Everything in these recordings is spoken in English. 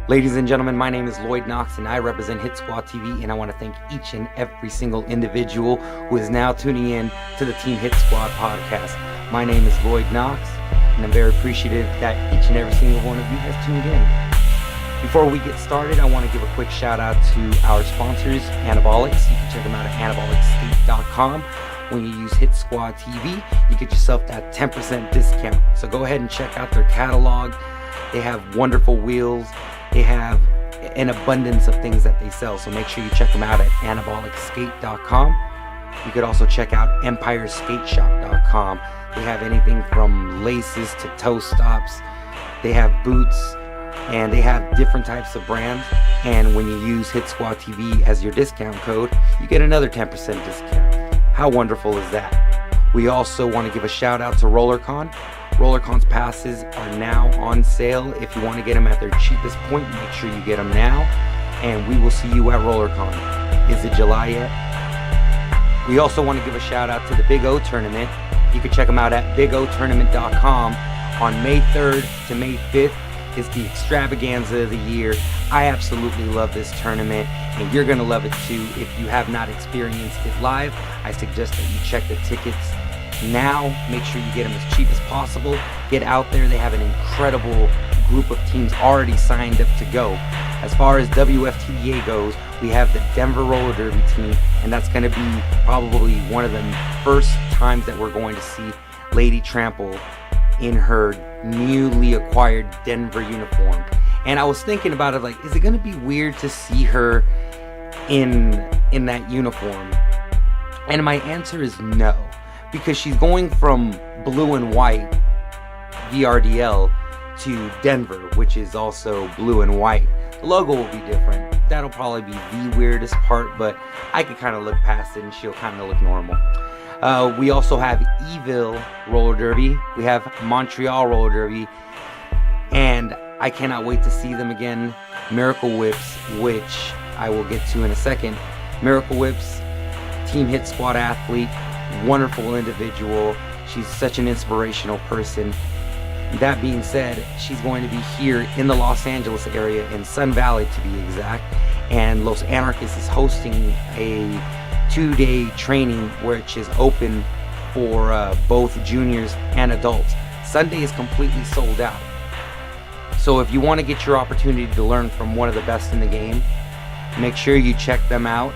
Ladies and gentlemen, my name is Lloyd Knox and I represent Hit Squad TV, and I want to thank each and every single individual who is now tuning in to the Team Hit Squad podcast. My name is Lloyd Knox and I'm very appreciative that each and every single one of you has tuned in. Before we get started, I want to give a quick shout out to our sponsors, Anabolix. You can check them out at anabolixstate.com. When you use Hit Squad TV, you get yourself that 10% discount. So go ahead and check out their catalog. They have wonderful wheels. They have an abundance of things that they sell, so make sure you check them out at anabolixskate.com. You could also check out empireskateshop.com. They have anything from laces to toe stops. They have boots, and they have different types of brands. And when you use Hit Squad TV as your discount code, you get another 10% discount. How wonderful is that? We also want to give a shout out to RollerCon. RollerCon's passes are now on sale. If you want to get them at their cheapest point, make sure you get them now. And we will see you at RollerCon. Is it July yet? We also want to give a shout out to the Big O Tournament. You can check them out at bigotournament.com. On May 3rd to May 5th is the extravaganza of the year. I absolutely love this tournament, and you're going to love it too. If you have not experienced it live, I suggest that you check the tickets now. Make sure you get them as cheap as possible. Get out there. They have an incredible group of teams already signed up to go. As far as WFTDA goes, we have the Denver Roller Derby team, and that's going to be probably one of the first times that we're going to see Lady Trample in her newly acquired Denver uniform. And I was thinking about it, like, is it going to be weird to see her in that uniform? And my answer is no. Because she's going from blue and white VRDL to Denver, which is also blue and white. The logo will be different. That'll probably be the weirdest part, but I could kind of look past it and she'll kind of look normal. We also have Evil Roller Derby. We have Montreal Roller Derby. And I cannot wait to see them again. Miracle Whips, which I will get to in a second. Miracle Whips, Team Hit Squad athlete. Wonderful individual. She's such an inspirational person. That being said, she's going to be here in the Los Angeles area, in Sun Valley to be exact, and Los Anarchists is hosting a 2-day training which is open for both juniors and adults. Sunday is completely sold out. So if you want to get your opportunity to learn from one of the best in the game, make sure you check them out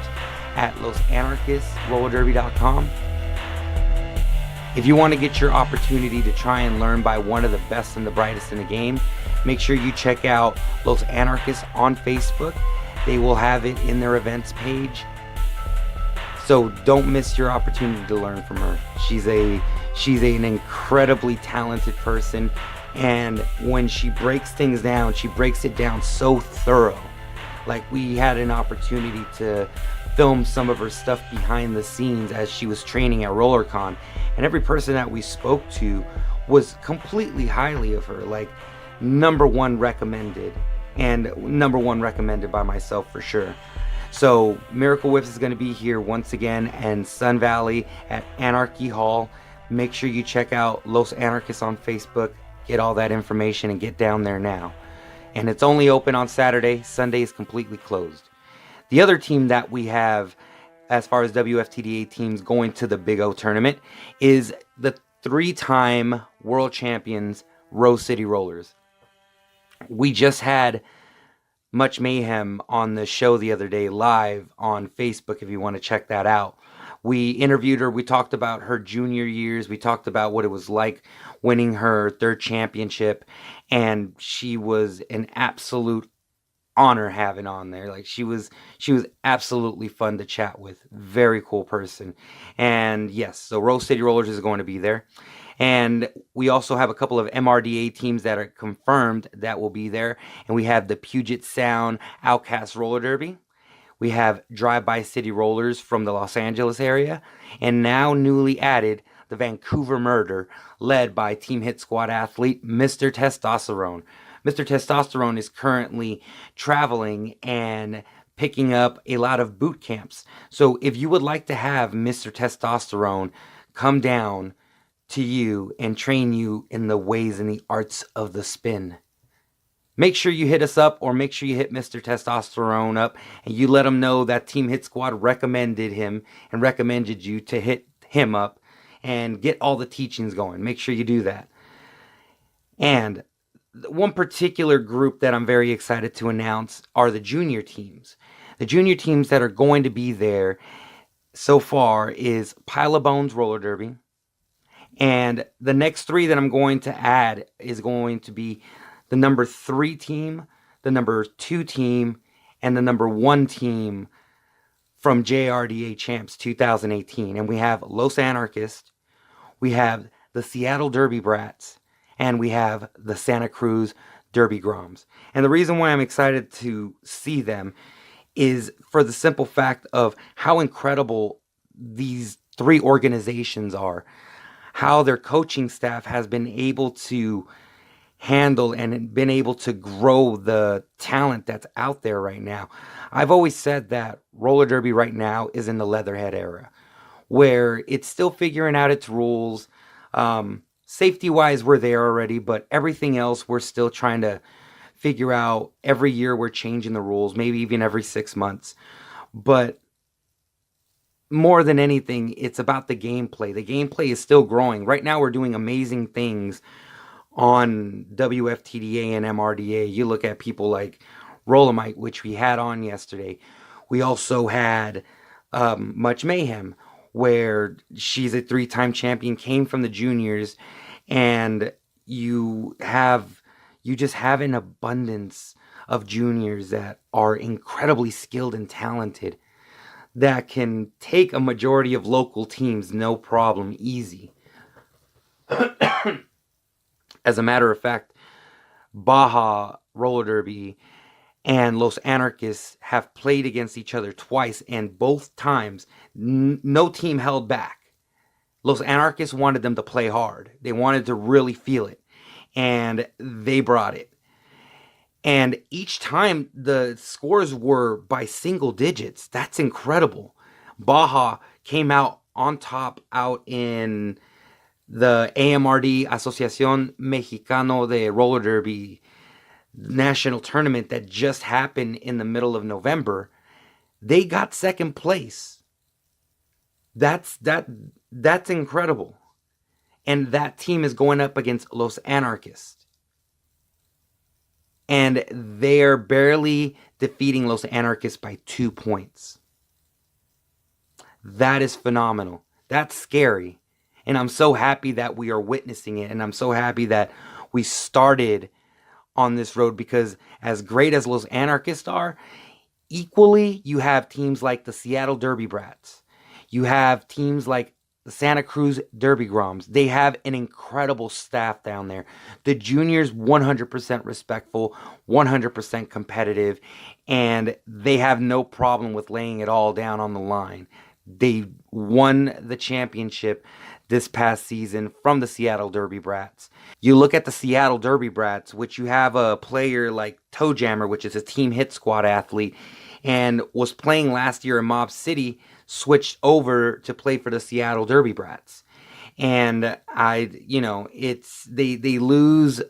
at losanarchistrollderby.com. If you want to get your opportunity to try and learn by one of the best and the brightest in the game, make sure you check out Los Anarchists on Facebook. They will have it in their events page. So don't miss your opportunity to learn from her. She's an incredibly talented person, and when she breaks things down, she breaks it down so thorough. Like, we had an opportunity to film some of her stuff behind the scenes as she was training at RollerCon, and every person that we spoke to was completely highly of her, like #1 recommended, and #1 recommended by myself for sure. So Miracle Whips is going to be here once again in Sun Valley at Anarchy Hall. Make sure you check out Los Anarchists on Facebook, get all that information, and get down there now. And it's only open on Saturday. Sunday is completely closed. The other team that we have, as far as WFTDA teams going to the Big O tournament, is the 3-time world champions Rose City Rollers. We just had Much Mayhem on the show the other day live on Facebook if you want to check that out. We interviewed her. We talked about her junior years. We talked about what it was like winning her 3rd championship. And she was an absolute honor having on there. Like, she was absolutely fun to chat with. Very cool person. And yes, so Rose City Rollers is going to be there. And we also have a couple of MRDA teams that are confirmed that will be there. And we have the Puget Sound Outcast Roller Derby. We have Drive-By City Rollers from the Los Angeles area. And now newly added, the Vancouver Murder, led by Team Hit Squad athlete Mr. Testosterone. Mr. Testosterone is currently traveling and picking up a lot of boot camps. So if you would like to have Mr. Testosterone come down to you and train you in the ways and the arts of the spin, make sure you hit us up, or make sure you hit Mr. Testosterone up and you let him know that Team Hit Squad recommended him and recommended you to hit him up and get all the teachings going. Make sure you do that. And one particular group that I'm very excited to announce are the junior teams. The junior teams that are going to be there so far is Pile of Bones Roller Derby. And the next 3 that I'm going to add is going to be the number 3 team, the number 2 team, and the number 1 team from JRDA Champs 2018. And we have Los Anarchists, we have the Seattle Derby Brats, and we have the Santa Cruz Derby Groms. And the reason why I'm excited to see them is for the simple fact of how incredible these 3 organizations are, how their coaching staff has been able to handle and been able to grow the talent that's out there right now. I've always said that roller derby right now is in the Leatherhead era, where it's still figuring out its rules. Safety-wise, we're there already, but everything else we're still trying to figure out. Every year we're changing the rules, maybe even every 6 months. But more than anything, it's about the gameplay. The gameplay is still growing. Right now we're doing amazing things on WFTDA and MRDA. You look at people like Rolomite, which we had on yesterday. We also had Much Mayhem, where she's a 3-time champion, came from the juniors, and you just have an abundance of juniors that are incredibly skilled and talented that can take a majority of local teams no problem, easy. As a matter of fact, Baja Roller Derby and Los Anarchists have played against each other twice, and both times no team held back. Los Anarchists wanted them to play hard. They wanted to really feel it, and they brought it. And each time the scores were by single digits. That's incredible. Baja came out on top out in the AMRD, Asociación Mexicano de Roller Derby national tournament that just happened in the middle of November. They got second place. That's incredible. And that team is going up against Los Anarchists. And they're barely defeating Los Anarchists by 2 points. That is phenomenal. That's scary. And I'm so happy that we are witnessing it. And I'm so happy that we started on this road, because as great as Los Anarchists are, equally you have teams like the Seattle Derby Brats. You have teams like the Santa Cruz Derby Groms. They have an incredible staff down there. The juniors, 100% respectful, 100% competitive, and they have no problem with laying it all down on the line. They won the championship this past season from the Seattle Derby Brats. You look at the Seattle Derby Brats, which you have a player like Toe Jammer, which is a Team Hit Squad athlete, and was playing last year in Mob City, switched over to play for the Seattle Derby Brats. And they lose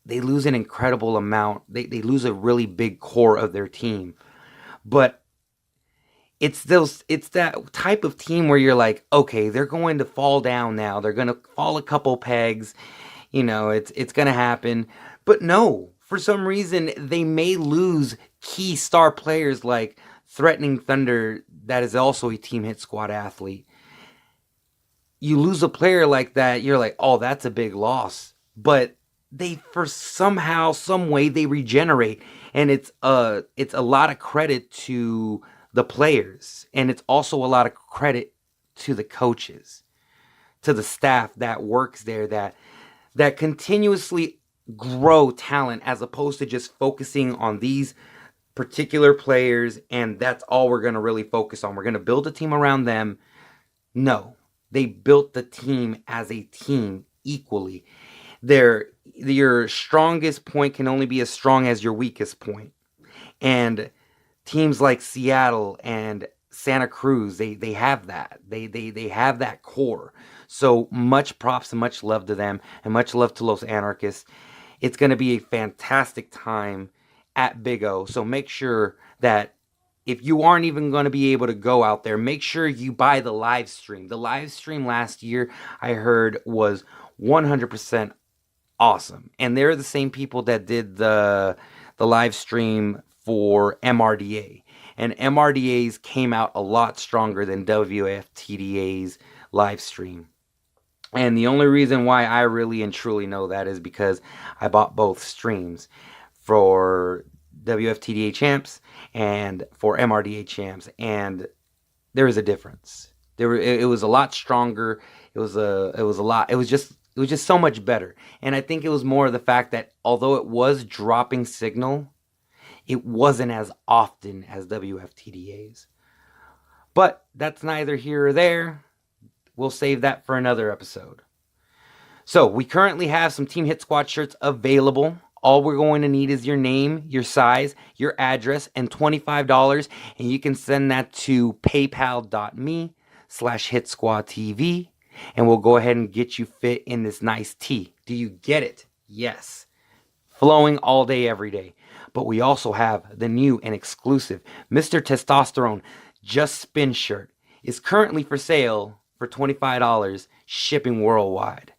an incredible amount. They lose a really big core of their team. But it's that type of team where you're like, okay, they're going to fall down now. They're going to fall a couple pegs. It's going to happen. But no, for some reason, they may lose key star players like Threatening Thunder, that is also a Team Hit Squad athlete. You lose a player like that, you're like, oh, that's a big loss. But for somehow, some way, they regenerate. And it's a lot of credit to the players. And it's also a lot of credit to the coaches, to the staff that works there, that continuously grow talent, as opposed to just focusing on these particular players and that's all we're going to really focus on. We're going to build a team around them. No, they built the team as a team equally. Your strongest point can only be as strong as your weakest point. And teams like Seattle and Santa Cruz, they have that. They have that core. So much props and much love to them, and much love to Los Anarchists. It's going to be a fantastic time at Big O. So make sure that if you aren't even going to be able to go out there, make sure you buy the live stream. The live stream last year, I heard, was 100% awesome. And they're the same people that did the live stream for MRDA. And MRDA's came out a lot stronger than WFTDA's live stream. And the only reason why I really and truly know that is because I bought both streams for WFTDA champs and for MRDA champs, and there is a difference. It was a lot stronger. It was just so much better. And I think it was more of the fact that although it was dropping signal, it wasn't as often as WFTDA's. But that's neither here or there. We'll save that for another episode. So we currently have some Team Hit Squad shirts available. All we're going to need is your name, your size, your address, and $25. And you can send that to paypal.me/HitSquadTV. And we'll go ahead and get you fit in this nice tee. Do you get it? Yes. Flowing all day, every day. But we also have the new and exclusive Mr. Testosterone Just Spin shirt. Is currently for sale for $25, shipping worldwide.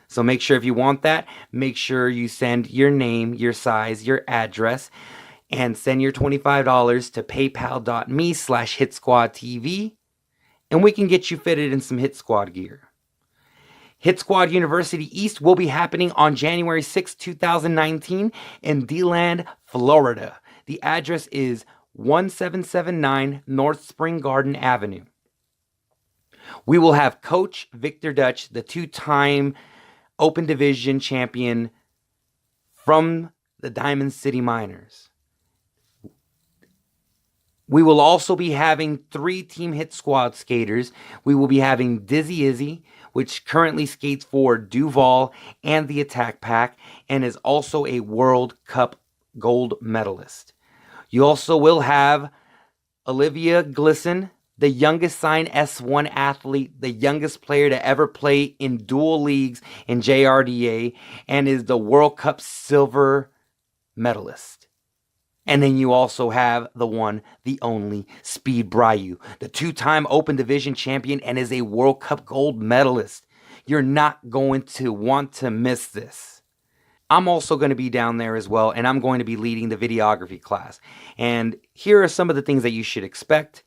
So make sure if you want that, make sure you send your name, your size, your address, and send your $25 to paypal.me/HitSquadTV, and we can get you fitted in some Hit Squad gear. Hit Squad University East will be happening on January 6, 2019 in DeLand, Florida. The address is 1779 North Spring Garden Avenue. We will have Coach Victor Dutch, the two-time Open Division champion from the Diamond City Miners. We will also be having 3 Team Hit Squad skaters. We will be having Dizzy Izzy, which currently skates for Duval and the Attack Pack, and is also a World Cup gold medalist. You also will have Olivia Glisson, the youngest signed S1 athlete, the youngest player to ever play in dual leagues in JRDA, and is the World Cup silver medalist. And then you also have the one, the only, Speed Bryu, the 2-time Open Division champion and is a World Cup gold medalist. You're not going to want to miss this. I'm also going to be down there as well, and I'm going to be leading the videography class. And here are some of the things that you should expect.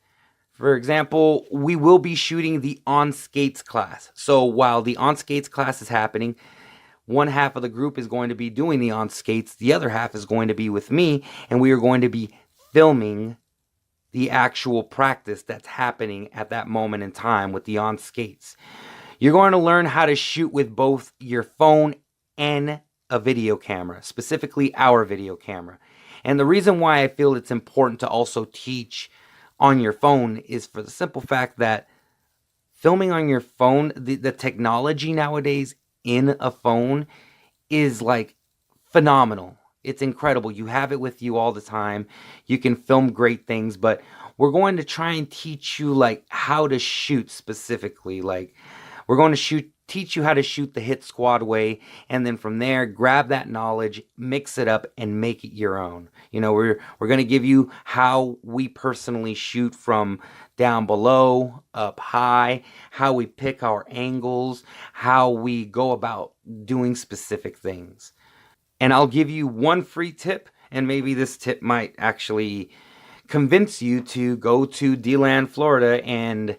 For example, we will be shooting the On Skates class. So while the On Skates class is happening, one half of the group is going to be doing the On Skates. The other half is going to be with me, and we are going to be filming the actual practice that's happening at that moment in time with the On Skates. You're going to learn how to shoot with both your phone and a video camera, specifically our video camera. And the reason why I feel it's important to also teach on your phone is for the simple fact that filming on your phone, the technology nowadays in a phone is like phenomenal. It's incredible. You have it with you all the time. You can film great things, but we're going to try and teach you like how to shoot specifically. Like we're going to teach you how to shoot the Hit Squad way, and then from there grab that knowledge, mix it up, and make it your own. You know, we're going to give you how we personally shoot from down below, up high, how we pick our angles, how we go about doing specific things. And I'll give you one free tip, and maybe this tip might actually convince you to go to DeLand, Florida, and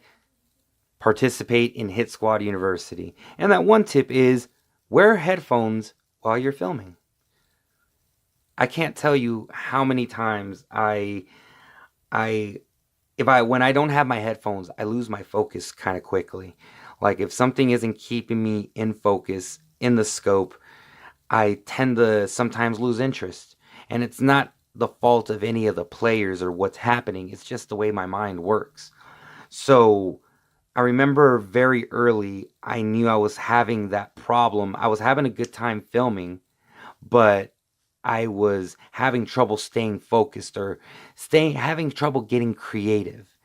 participate in Hit Squad University. And that one tip is wear headphones while you're filming. I can't tell you how many times when I don't have my headphones, I lose my focus kind of quickly. Like if something isn't keeping me in focus in the scope, I tend to sometimes lose interest. And it's not the fault of any of the players or what's happening. It's just the way my mind works. So I remember very early, I knew I was having that problem. I was having a good time filming, but I was having trouble staying focused or having trouble getting creative.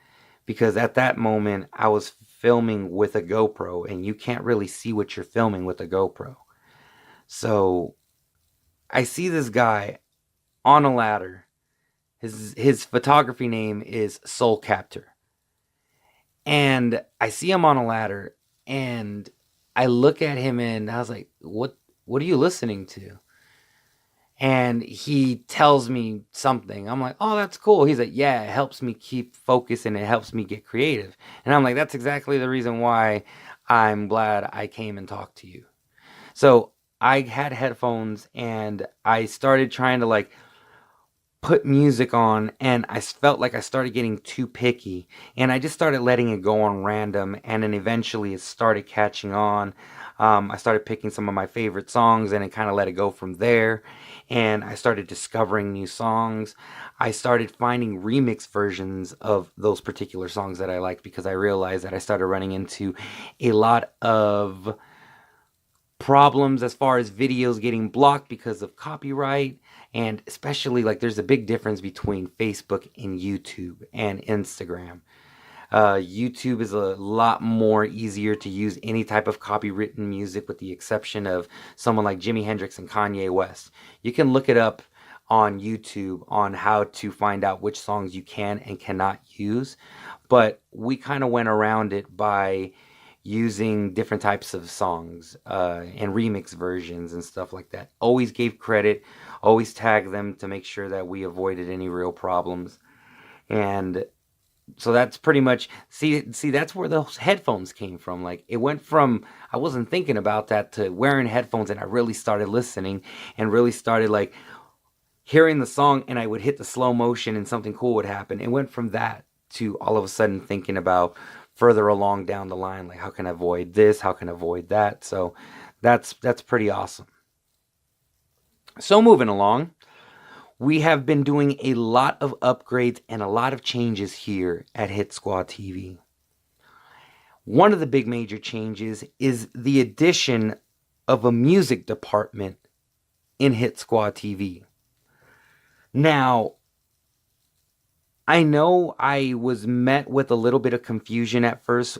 Because at that moment, I was filming with a GoPro, and you can't really see what you're filming with a GoPro. So I see this guy on a ladder. His photography name is Soul Captor. And I see him on a ladder, and I look at him and I was like, what are you listening to? And he tells me something. I'm like, oh, that's cool. He's like, yeah, it helps me keep focused and it helps me get creative. And I'm like, that's exactly the reason why I'm glad I came and talked to you. So I had headphones and I started trying to like put music on, and I felt like I started getting too picky, and I just started letting it go on random, and then eventually it started catching on. I started picking some of my favorite songs and it kind of let it go from there, and I started discovering new songs. I started finding remix versions of those particular songs that I liked because I realized that I started running into a lot of problems as far as videos getting blocked because of copyright. And especially, like, there's a big difference between Facebook and YouTube and Instagram. YouTube is a lot more easier to use any type of copywritten music, with the exception of someone like Jimi Hendrix and Kanye West. You can look it up on YouTube on how to find out which songs you can and cannot use, but we kind of went around it by using different types of songs and remix versions and stuff like that. Always gave credit, always tagged them to make sure that we avoided any real problems. And so that's pretty much, see that's where those headphones came from. Like, it went from I wasn't thinking about that to wearing headphones, and I really started listening and really started like hearing the song, and I would hit the slow motion and something cool would happen. It went from that to all of a sudden thinking about further along down the line, like, how can I avoid this? How can I avoid that? So that's pretty awesome. So moving along, we have been doing a lot of upgrades and a lot of changes here at Hit Squad TV. One of the big major changes is the addition of a music department in Hit Squad TV. Now, I know I was met with a little bit of confusion at first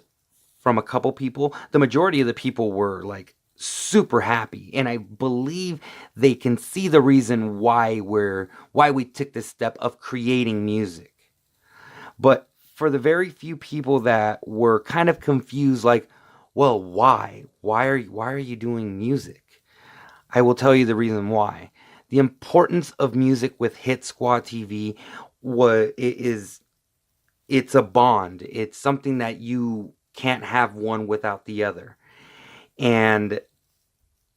from a couple people. The majority of the people were like super happy, and I believe they can see the reason why we took this step of creating music. But for the very few people that were kind of confused, like, well, why? Why are you doing music? I will tell you the reason why. The importance of music with Hit Squad TV it's a bond. It's something that you can't have one without the other. And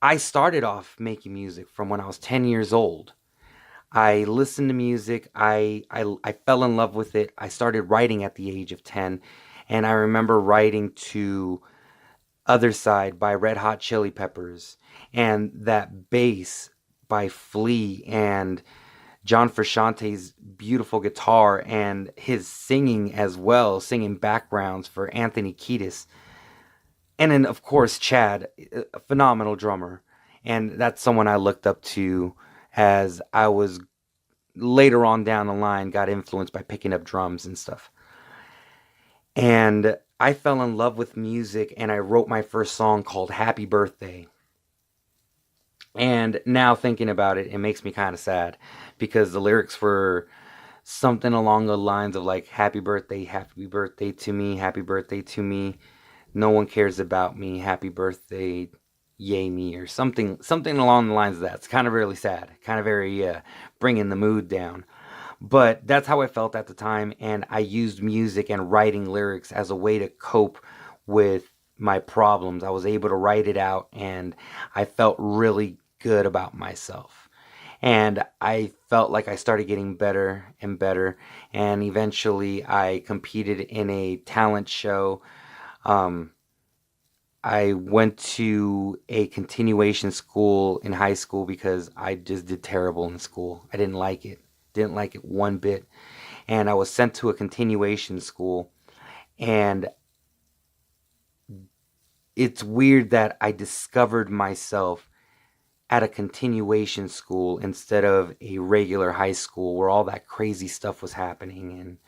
I started off making music from when I was 10 years old. I listened to music. I fell in love with it. I started writing at the age of 10. And I remember writing to Other Side by Red Hot Chili Peppers, and that bass by Flea, and John Frusciante's beautiful guitar, and his singing as well, singing backgrounds for Anthony Kiedis. And then, of course, Chad, a phenomenal drummer. And that's someone I looked up to as I was later on down the line, got influenced by picking up drums and stuff. And I fell in love with music, and I wrote my first song called Happy Birthday. And now thinking about it, it makes me kind of sad, because the lyrics were something along the lines of like, happy birthday to me, happy birthday to me. No one cares about me, happy birthday, yay me, or something along the lines of that. It's kind of really sad, kind of very bringing the mood down. But that's how I felt at the time, and I used music and writing lyrics as a way to cope with my problems. I was able to write it out, and I felt really good about myself. And I felt like I started getting better and better, and eventually I competed in a talent show. I went to a continuation school in high school because I just did terrible in school. I didn't like it. Didn't like it one bit. And I was sent to a continuation school. And it's weird that I discovered myself at a continuation school instead of a regular high school where all that crazy stuff was happening.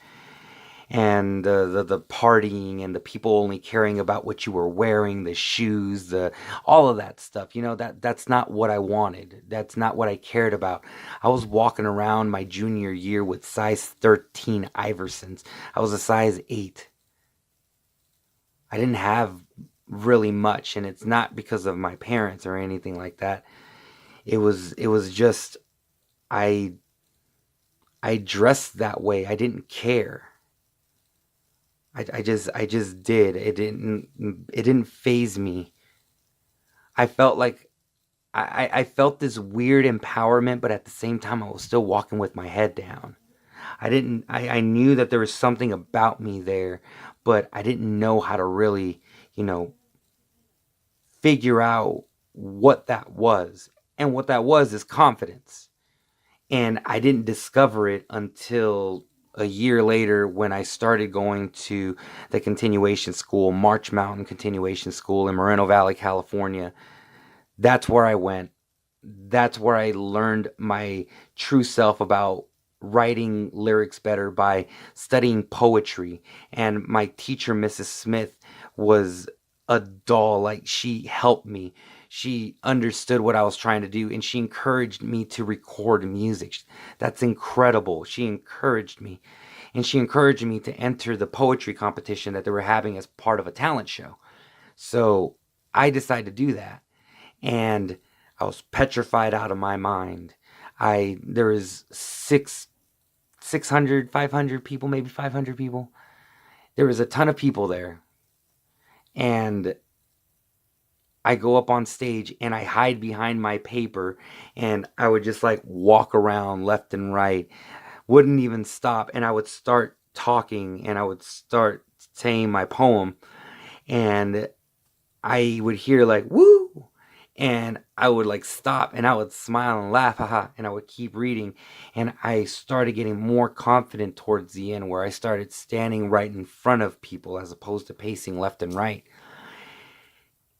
and the partying and the people only caring about what you were wearing, the shoes, the all of that stuff. That's not what I wanted. That's not what I cared about. I was walking around my junior year with size 13 Iversons. I was a size 8. I didn't have really much, and it's not because of my parents or anything like that. It was just I I dressed that way. I didn't care. I just did. It didn't phase me. I felt like I felt this weird empowerment, but at the same time I was still walking with my head down. I knew that there was something about me there, but I didn't know how to really, you know, figure out what that was. And what that was is confidence. And I didn't discover it until a year later when I started going to the continuation school, March Mountain Continuation School in Moreno Valley, California. That's where I went. That's where I learned my true self about writing lyrics better by studying poetry. And my teacher, Mrs. Smith, was a doll. Like, she helped me. She understood what I was trying to do, and she encouraged me to record music. That's incredible. She encouraged me. And she encouraged me to enter the poetry competition that they were having as part of a talent show. So I decided to do that. And I was petrified out of my mind. There was 600, 500 people, maybe 500 people. There was a ton of people there. And I go up on stage and I hide behind my paper, and I would just like walk around left and right, wouldn't even stop. And I would start talking and I would start saying my poem, and I would hear like, woo. And I would like stop and I would smile and laugh, haha, and I would keep reading. And I started getting more confident towards the end, where I started standing right in front of people as opposed to pacing left and right.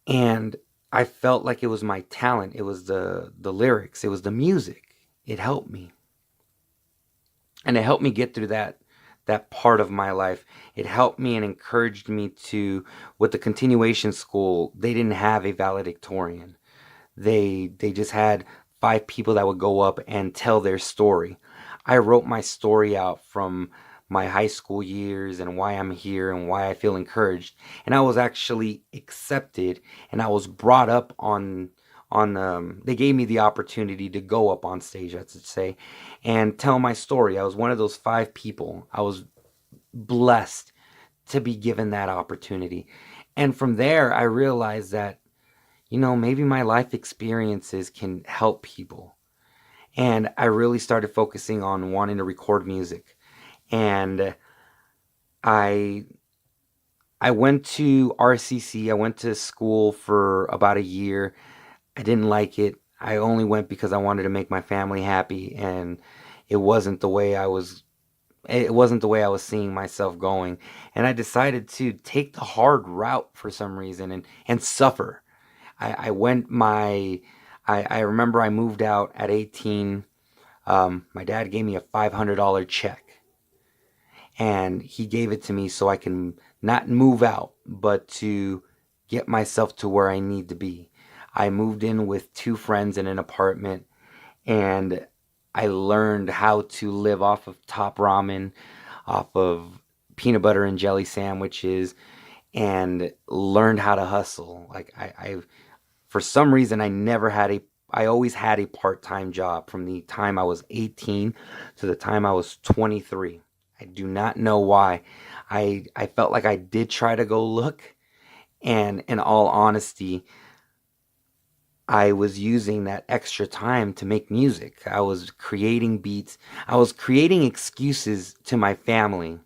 And I felt like it was my talent. It was the lyrics. It was the music. It helped me. And it helped me get through that part of my life. It helped me and encouraged me to, with the continuation school, they didn't have a valedictorian. They just had 5 people that would go up and tell their story. I wrote my story out from my high school years and why I'm here and why I feel encouraged. And I was actually accepted, and I was brought up on they gave me the opportunity to go up on stage, I should say, and tell my story. I was one of those 5 people. I was blessed to be given that opportunity. And from there I realized that, maybe my life experiences can help people. And I really started focusing on wanting to record music. And I I went to RCC. I went to school for about a year. I didn't like it. I only went because I wanted to make my family happy, and it wasn't the way I was it wasn't the way I was seeing myself going. And I decided to take the hard route for some reason and suffer. I went my I remember I moved out at 18. My dad gave me a $500 check, and he gave it to me so I can not move out, but to get myself to where I need to be. I moved in with 2 friends in an apartment, and I learned how to live off of top ramen, off of peanut butter and jelly sandwiches, and learned how to hustle. Like I for some reason I always had a part-time job from the time I was 18 to the time I was 23. I do not know why. I felt like I did try to go look, and in all honesty, I was using that extra time to make music. I was creating beats. I was creating excuses to my family,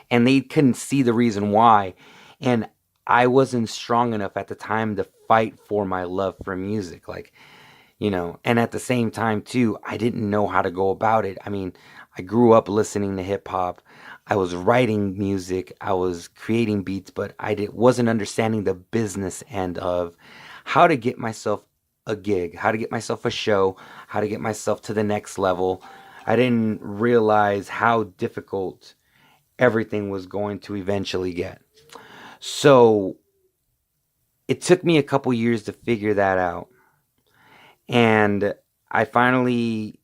and they couldn't see the reason why. And I wasn't strong enough at the time to fight for my love for music. And at the same time, too, I didn't know how to go about it. I mean, I grew up listening to hip hop. I was writing music. I was creating beats, but wasn't understanding the business end of how to get myself a gig, how to get myself a show, how to get myself to the next level. I didn't realize how difficult everything was going to eventually get. So it took me a couple years to figure that out. And I finally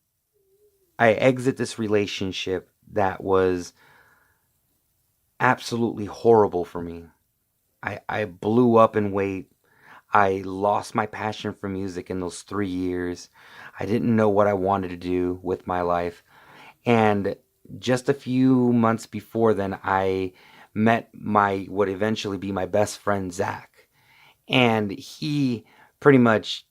I exit this relationship that was absolutely horrible for me. I blew up in weight. I lost my passion for music in those 3 years. I didn't know what I wanted to do with my life. And just a few months before then, I met my would eventually be my best friend, Zach. And he pretty much,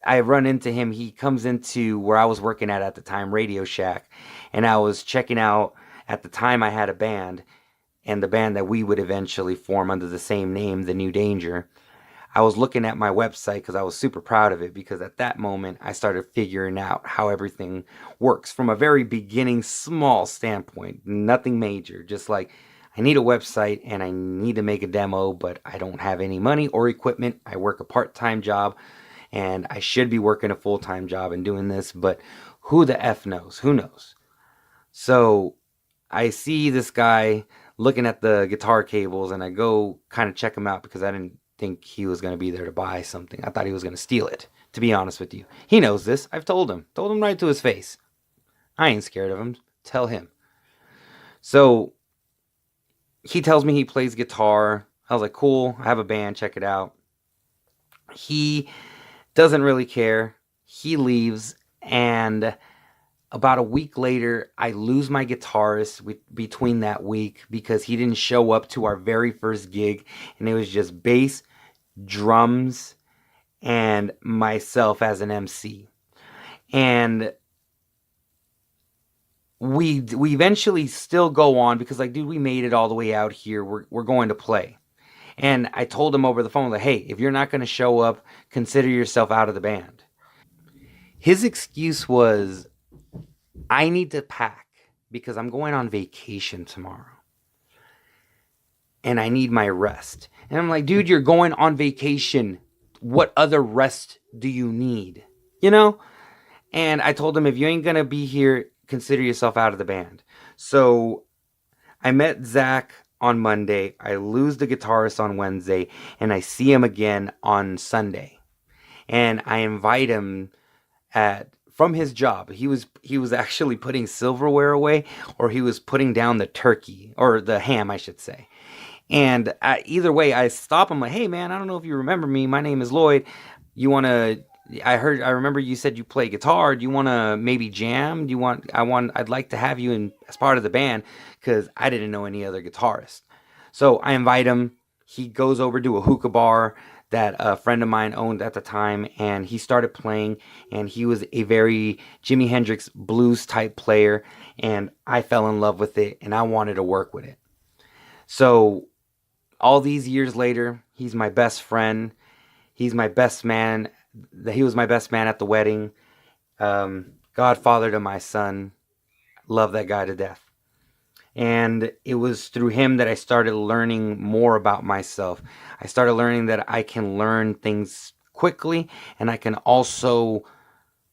I run into him. He comes into where I was working at the time, Radio Shack. And I was checking out, at the time, I had a band. And the band that we would eventually form under the same name, The New Danger. I was looking at my website because I was super proud of it, because at that moment I started figuring out how everything works from a very beginning small standpoint, nothing major, just like I need a website and I need to make a demo, but I don't have any money or equipment. I work a part-time job and I should be working a full-time job and doing this, but who the F knows? Who knows? So I see this guy looking at the guitar cables and I go kind of check him out because I didn't think he was going to be there to buy something. I thought he was going to steal it, to be honest with you. He knows this. I've told him. Told him right to his face. I ain't scared of him. Tell him. So he tells me he plays guitar. I was like, cool. I have a band. Check it out. He doesn't really care. He leaves, and about a week later, I lose my guitarist between that week because he didn't show up to our very first gig, and it was just bass, drums, and myself as an MC. And we eventually still go on because, like, dude, we made it all the way out here. We're going to play. And I told him over the phone, like, hey, if you're not going to show up, consider yourself out of the band. His excuse was, I need to pack because I'm going on vacation tomorrow. And I need my rest. And I'm like, dude, you're going on vacation. What other rest do you need? You know? And I told him, if you ain't going to be here, consider yourself out of the band. So I met Zach on Monday. I lose the guitarist on Wednesday. And I see him again on Sunday. And I invite him from his job. He was actually putting silverware away, or he was putting down the turkey, or the ham, I should say. And either way, I stop him like, hey man, I don't know if you remember me. My name is Lloyd. You want to, I remember you said you play guitar. Do you want to maybe jam? I'd like to have you in as part of the band, because I didn't know any other guitarist. So I invite him. He goes over to a hookah bar that a friend of mine owned at the time, and he started playing, and he was a very Jimi Hendrix blues type player, and I fell in love with it, and I wanted to work with it. So all these years later, he's my best friend. He's my best man. He was my best man at the wedding. Godfather to my son. Love that guy to death. And it was through him that I started learning more about myself. I started learning that I can learn things quickly, and I can also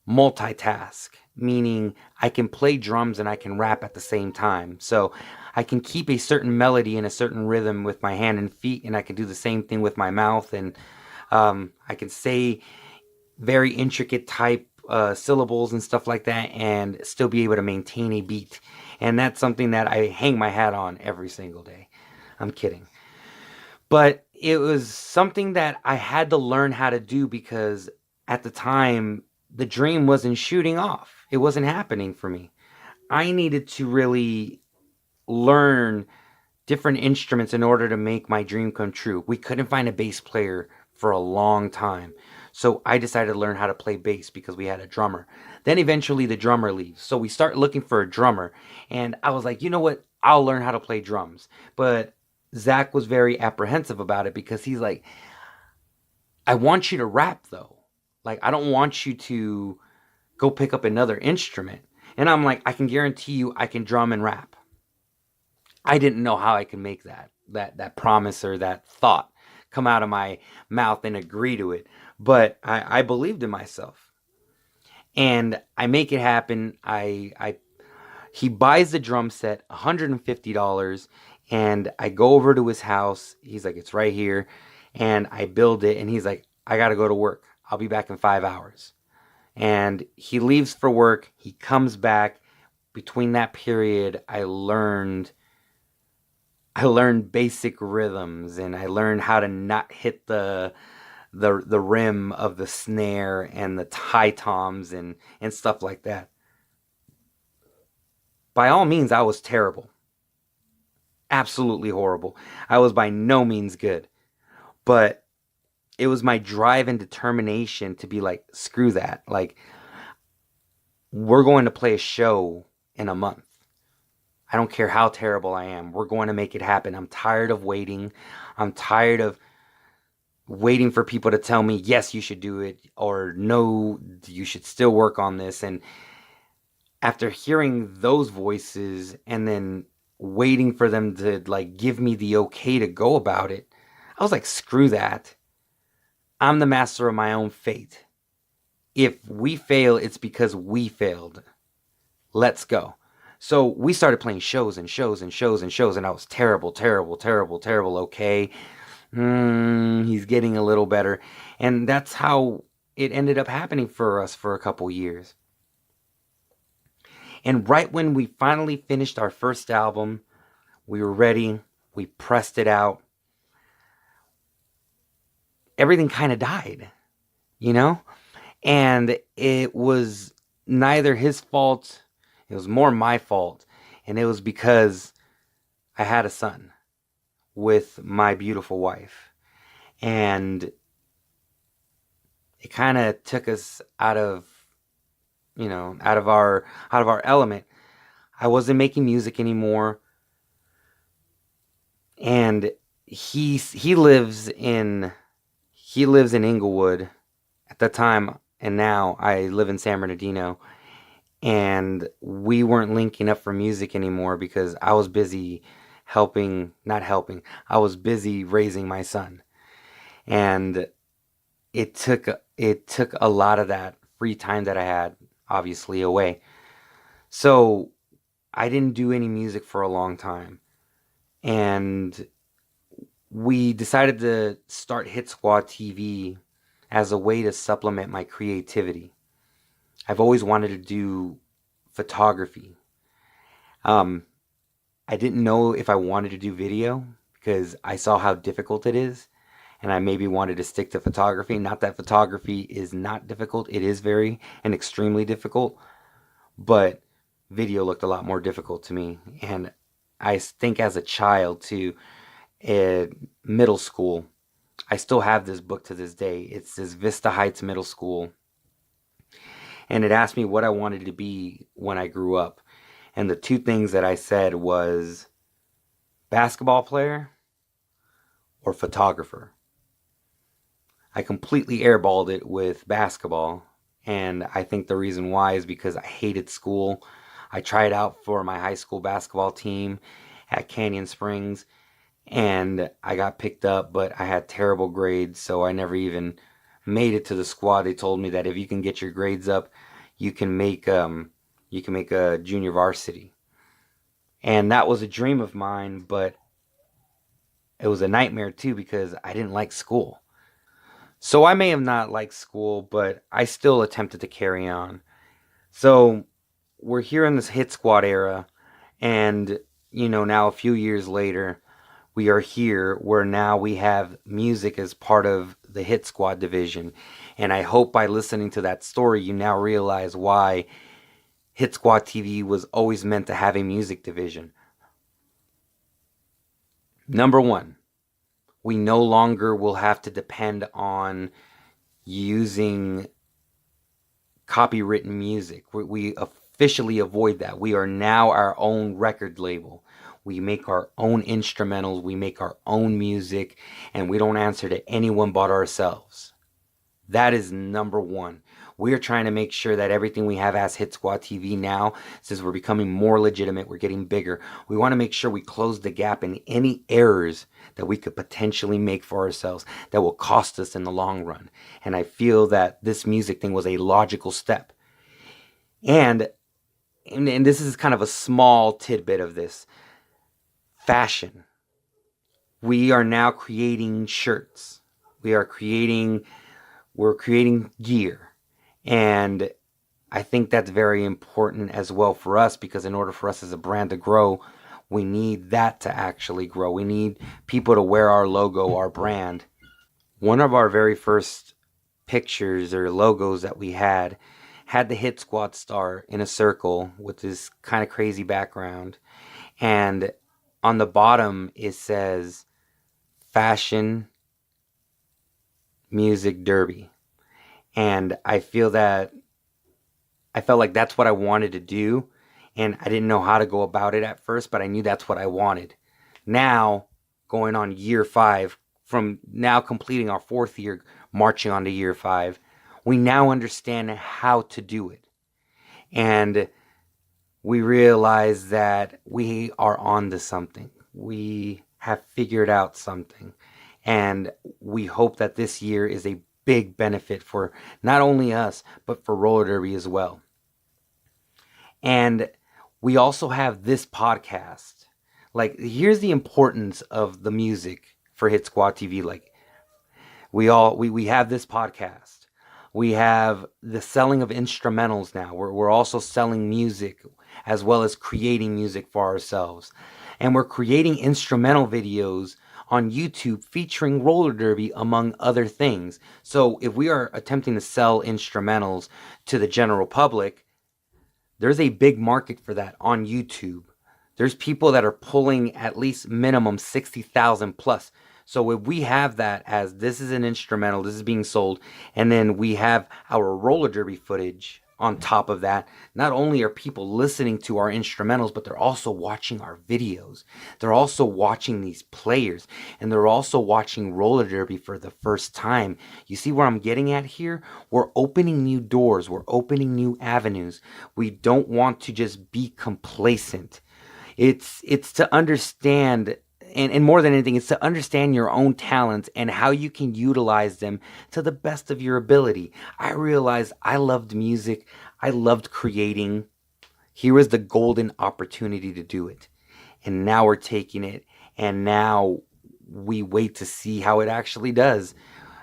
multitask, meaning I can play drums and I can rap at the same time. So I can keep a certain melody and a certain rhythm with my hand and feet, and I can do the same thing with my mouth, and I can say very intricate type syllables and stuff like that, and still be able to maintain a beat. And that's something that I hang my hat on every single day. I'm kidding. But it was something that I had to learn how to do, because at the time, the dream wasn't shooting off. It wasn't happening for me. I needed to really learn different instruments in order to make my dream come true. We couldn't find a bass player for a long time. So I decided to learn how to play bass because we had a drummer. Then eventually the drummer leaves. So we start looking for a drummer. And I was like, you know what? I'll learn how to play drums. But Zach was very apprehensive about it, because he's like, I want you to rap though. Like, I don't want you to go pick up another instrument. And I'm like, I can guarantee you I can drum and rap. I didn't know how I could make that promise or that thought come out of my mouth and agree to it. But I believed in myself. And I make it happen. I He buys the drum set, $150, and I go over to his house. He's like, it's right here. And I build it, and he's like, I got to go to work. I'll be back in 5 hours. And he leaves for work. He comes back. Between that period, I learned basic rhythms, and I learned how to not hit the rim of the snare and the high toms and stuff like that. By all means, I was terrible. Absolutely horrible. I was by no means good. But it was my drive and determination to be like, screw that. Like, we're going to play a show in a month. I don't care how terrible I am. We're going to make it happen. I'm tired of waiting. I'm tired of waiting for people to tell me, yes, you should do it, or no, you should still work on this. And after hearing those voices and then waiting for them to like give me the okay to go about it, I was like, screw that. I'm the master of my own fate. If we fail, it's because we failed. Let's go. So we started playing shows and shows and shows and shows, and I was terrible. Okay. He's getting a little better. And that's how it ended up happening for us for a couple years. And right when we finally finished our first album, we were ready, we pressed it out, everything kind of died, you know? And it was neither his fault, it was more my fault. And it was because I had a son with my beautiful wife. And it kind of took us out of our element. I wasn't making music anymore. And he lives in Inglewood at the time, and now I live in San Bernardino. And we weren't linking up for music anymore because I was busy I was busy raising my son. And it took a lot of that free time that I had obviously away. So I didn't do any music for a long time. And we decided to start Hit Squad TV as a way to supplement my creativity. I've always wanted to do photography. I didn't know if I wanted to do video because I saw how difficult it is. And I maybe wanted to stick to photography. Not that photography is not difficult. It is very and extremely difficult. But video looked a lot more difficult to me. And I think as a child too, in middle school, I still have this book to this day. It says Vista Heights Middle School. And it asked me what I wanted to be when I grew up. And the two things that I said was basketball player or photographer. I completely airballed it with basketball, and I think the reason why is because I hated school. I tried out for my high school basketball team at Canyon Springs, and I got picked up, but I had terrible grades, so I never even made it to the squad. They told me that if you can get your grades up, you can make a junior varsity. And that was a dream of mine, but it was a nightmare too because I didn't like school. So I may have not liked school, but I still attempted to carry on. So we're here in this Hit Squad era, and now a few years later, we are here where now we have music as part of the Hit Squad division. And I hope by listening to that story, you now realize why Hit Squad TV was always meant to have a music division. Number one, we no longer will have to depend on using copywritten music. We officially avoid that. We are now our own record label. We make our own instrumentals, we make our own music, and we don't answer to anyone but ourselves. That is number one. We are trying to make sure that everything we have as Hit Squad TV now, since we're becoming more legitimate, we're getting bigger, we want to make sure we close the gap in any errors that we could potentially make for ourselves that will cost us in the long run. And I feel that this music thing was a logical step. And and this is kind of a small tidbit of this. Fashion. We are now creating shirts. We're creating gear. And I think that's very important as well for us, because in order for us as a brand to grow, we need that to actually grow. We need people to wear our logo, our brand. One of our very first pictures or logos that we had the Hit Squad star in a circle with this kind of crazy background. And on the bottom, it says Fashion Music Derby. And I felt like that's what I wanted to do. And I didn't know how to go about it at first, but I knew that's what I wanted. Now, going on year 5, from now completing our 4th year, marching on to year 5, we now understand how to do it. And we realize that we are on to something. We have figured out something. And we hope that this year is a big benefit for not only us, but for roller derby as well. And we also have this podcast. Like, here's the importance of the music for Hit Squad TV. Like, we have this podcast. We have the selling of instrumentals now. We're also selling music as well as creating music for ourselves. And we're creating instrumental videos on YouTube featuring roller derby, among other things. So if we are attempting to sell instrumentals to the general public, there's a big market for that on YouTube. There's people that are pulling at least minimum 60,000 plus. So if we have that as this is an instrumental, this is being sold, and then we have our roller derby footage on top of that, not only are people listening to our instrumentals, but they're also watching our videos. They're also watching these players, and they're also watching roller derby for the first time. You see where I'm getting at here? We're opening new doors. We're opening new avenues. We don't want to just be complacent. It's to understand, and more than anything, it's to understand your own talents and how you can utilize them to the best of your ability. I realized I loved music. I loved creating. Here was the golden opportunity to do it. And now we're taking it, and now we wait to see how it actually does.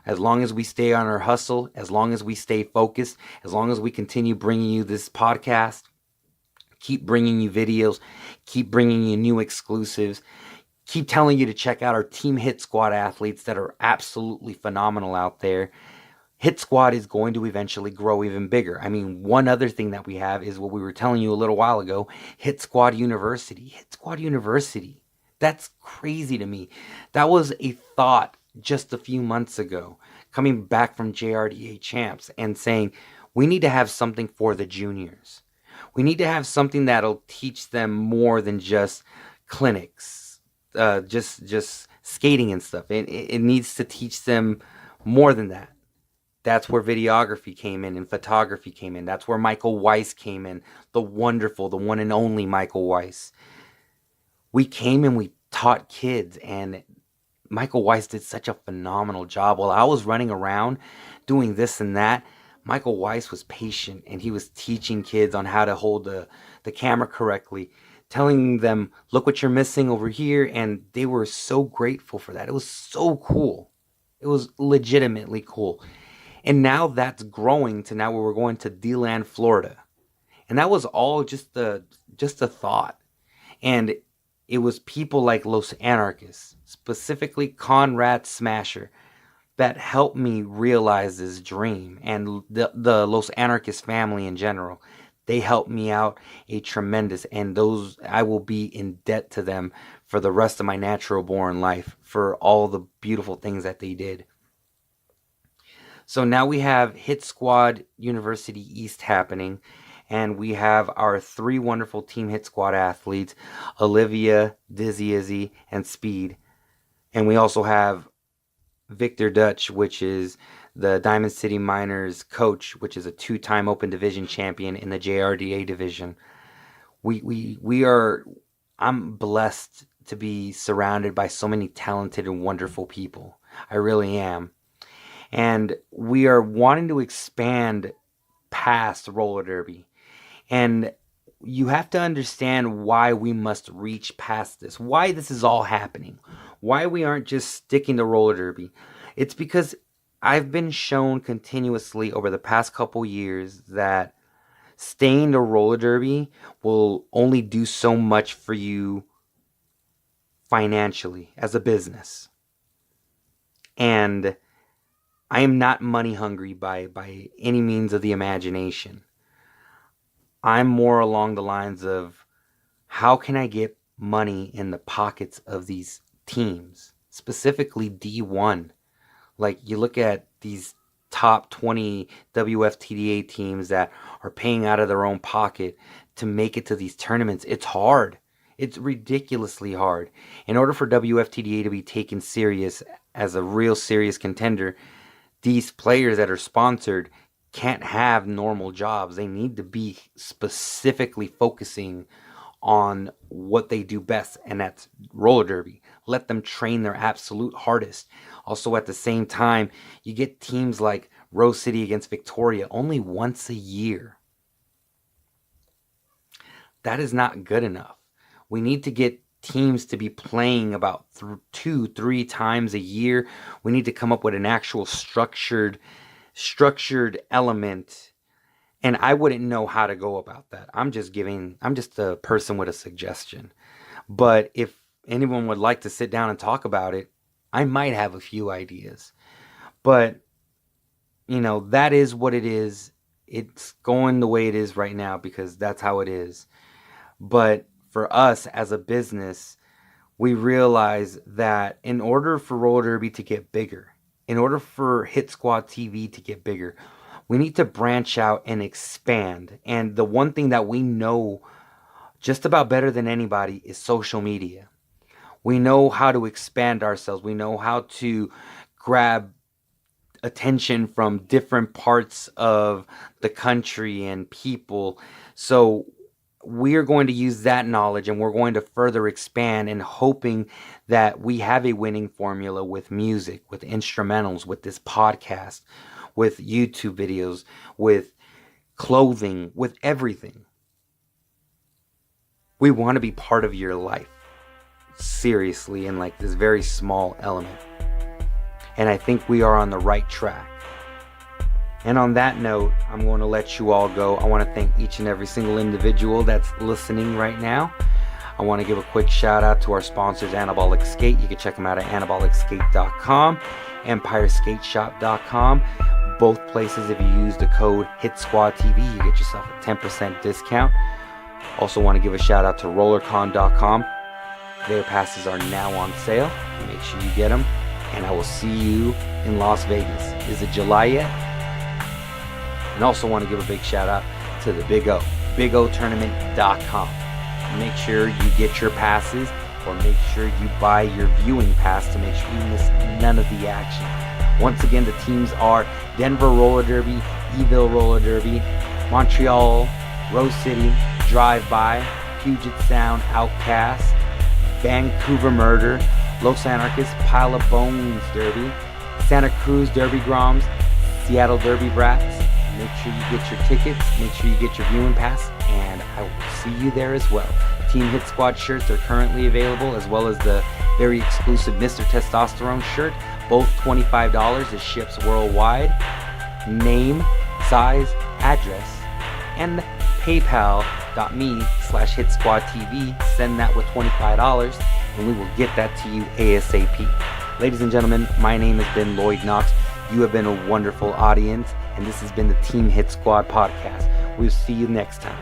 As long as we stay on our hustle, as long as we stay focused, as long as we continue bringing you this podcast, keep bringing you videos, keep bringing you new exclusives, keep telling you to check out our Team Hit Squad athletes that are absolutely phenomenal out there. Hit Squad is going to eventually grow even bigger. I mean, one other thing that we have is what we were telling you a little while ago, Hit Squad University. Hit Squad University. That's crazy to me. That was a thought just a few months ago, coming back from JRDA champs and saying, we need to have something for the juniors. We need to have something that'll teach them more than just clinics, just skating and stuff. It needs to teach them more than that. That's where videography came in and photography came in. That's where Michael Weiss came in. The wonderful, the one and only Michael Weiss. We came and we taught kids, and Michael Weiss did such a phenomenal job. While I was running around doing this and that, Michael Weiss was patient, and he was teaching kids on how to hold the camera correctly, telling them, look what you're missing over here, and they were so grateful for that. It was so cool. It was legitimately cool. And now that's growing to now where we're going to DeLand, Florida. And that was all just a thought. And it was people like Los Anarchists, specifically Conrad Smasher, that helped me realize this dream. And the Los Anarchist family in general, they helped me out a tremendous, and those, I will be in debt to them for the rest of my natural born life for all the beautiful things that they did. So now we have Hit Squad University East happening, and we have our 3 wonderful Team Hit Squad athletes, Olivia, Dizzy Izzy, and Speed. And we also have Victor Dutch, which is the Diamond City Miners coach, which is a 2-time Open Division champion in the JRDA division. I'm blessed to be surrounded by so many talented and wonderful people. I really am. And we are wanting to expand past roller derby. And you have to understand why we must reach past this, why this is all happening, why we aren't just sticking to roller derby. It's because I've been shown continuously over the past couple years that staying to roller derby will only do so much for you financially as a business. And I am not money hungry by any means of the imagination. I'm more along the lines of, how can I get money in the pockets of these teams, specifically D1? Like, you look at these top 20 WFTDA teams that are paying out of their own pocket to make it to these tournaments. It's hard. It's ridiculously hard. In order for WFTDA to be taken serious as a real serious contender, these players that are sponsored can't have normal jobs. They need to be specifically focusing on what they do best, and that's roller derby. Let them train their absolute hardest. Also, at the same time, you get teams like Rose City against Victoria only once a year. That is not good enough. We need to get teams to be playing about 2-3 times a year. We need to come up with an actual structured element, and I wouldn't know how to go about that. I'm just a person with a suggestion. But if anyone would like to sit down and talk about it, I might have a few ideas. But that is what it is. It's going the way it is right now because that's how it is. But for us as a business, we realize that in order for roller derby to get bigger, in order for Hit Squad TV to get bigger, we need to branch out and expand. And the one thing that we know just about better than anybody is social media. We know how to expand ourselves. We know how to grab attention from different parts of the country and people. So we are going to use that knowledge, and we're going to further expand, and hoping that we have a winning formula with music, with instrumentals, with this podcast, with YouTube videos, with clothing, with everything. We want to be part of your life, seriously, in like this very small element. And I think we are on the right track. And on that note, I'm going to let you all go. I want to thank each and every single individual that's listening right now. I want to give a quick shout out to our sponsors, Anabolix Skate. You can check them out at anabolixskate.com, empireskateShop.com. Both places, if you use the code HITSQUADTV, you get yourself a 10% discount. Also want to give a shout out to rollercon.com. Their passes are now on sale. Make sure you get them. And I will see you in Las Vegas. Is it July yet? And also want to give a big shout out to the Big O, bigotournament.com. Make sure you get your passes, or make sure you buy your viewing pass to make sure you miss none of the action. Once again, the teams are Denver Roller Derby, Eville Roller Derby, Montreal, Rose City, Drive-By, Puget Sound, Outcast, Vancouver Murder, Los Anarchists, Pile of Bones Derby, Santa Cruz Derby Groms, Seattle Derby Brats. Make sure you get your tickets, make sure you get your viewing pass, and I will see you there as well. Team Hit Squad shirts are currently available, as well as the very exclusive Mr. Testosterone shirt. Both $25. It ships worldwide. Name, size, address, and paypal.me/HitSquadTV. Send that with $25, and we will get that to you ASAP. Ladies and gentlemen, my name has been Lloyd Knox. You have been a wonderful audience, and this has been the Team Hit Squad podcast. We'll see you next time.